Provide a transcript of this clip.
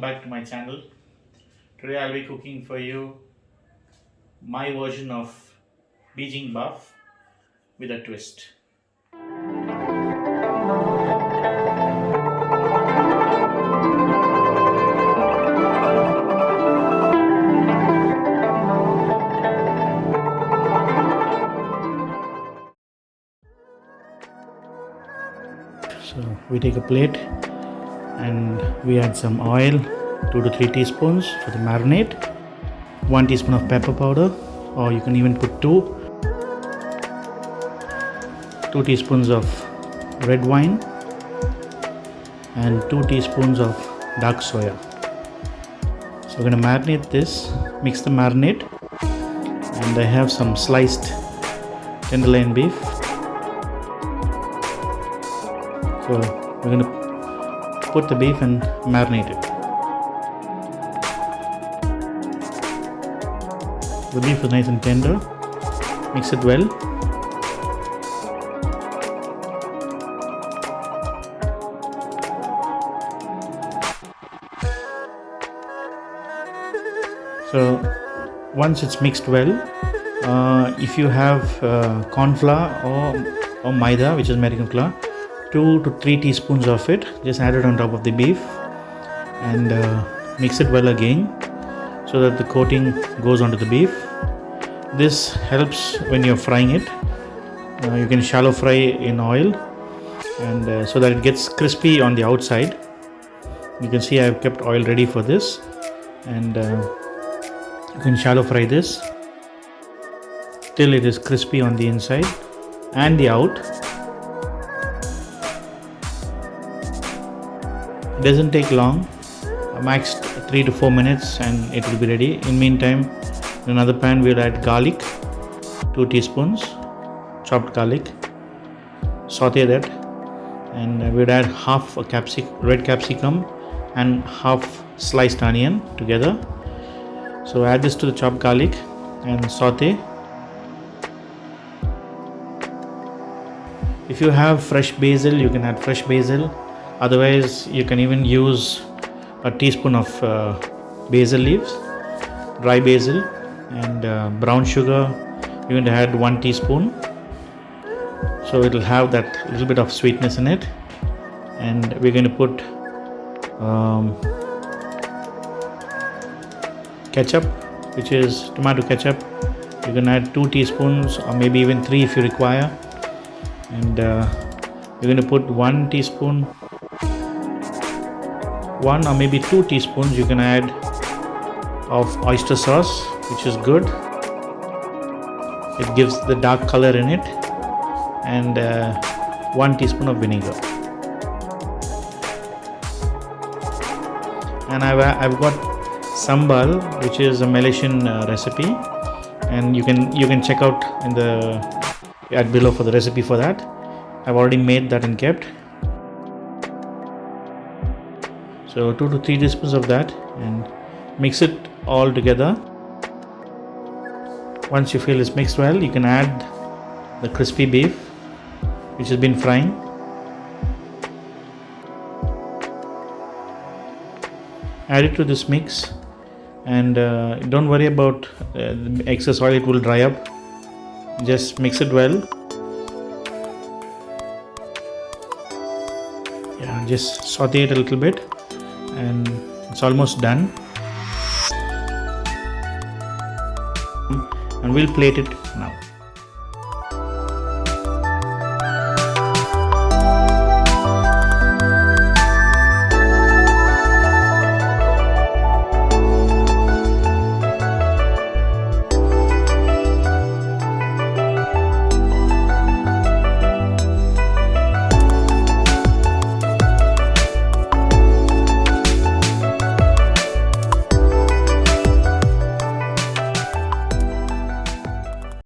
welcome back to my channel. Today I'll be cooking for you my version of Beijing buff with a twist. So we take a plate and we add some oil, 2 to 3 teaspoons for the marinade, 1 teaspoon of pepper powder, or you can even put 2 teaspoons of red wine and 2 teaspoons of dark soya. So we're going to marinate this, mix the marinade, and I have some sliced tenderloin beef. So we're going to put the beef and marinate it. The beef is nice and tender. Mix it well. So once it's mixed well, if you have corn flour or maida, which is American flour, 2 to 3 teaspoons of it, just add it on top of the beef and mix it well again so that the coating goes onto the beef. This helps when you're frying it. You can shallow fry in oil and so that it gets crispy on the outside. You can see I've kept oil ready for this, and you can shallow fry this till it is crispy on the inside and the out. It doesn't take long, max 3 to 4 minutes and it will be ready. In meantime, in another pan we'll add garlic, 2 teaspoons, chopped garlic, saute that, and we'll add half a red capsicum and half sliced onion together. So add this to the chopped garlic and saute. If you have fresh basil, you can add fresh basil. Otherwise, you can even use a teaspoon of basil leaves, dry basil, and brown sugar. You're going to add 1 teaspoon. So it will have that little bit of sweetness in it. And we're going to put ketchup, which is tomato ketchup. You can add 2 teaspoons or maybe even 3 if you require. And you're going to put 1 teaspoon, 1 or maybe 2 teaspoons you can add of oyster sauce, which is good. It gives the dark color in it, and 1 teaspoon of vinegar. And I've got sambal, which is a Malaysian recipe, and you can check out in the ad below for the recipe for that. I've already made that and kept. So 2 to 3 teaspoons of that, and mix it all together. Once you feel it's mixed well, you can add the crispy beef which has been frying. Add it to this mix, and don't worry about the excess oil, it will dry up. Just mix it well. Yeah, just saute it a little bit, and it's almost done. And we'll plate it now.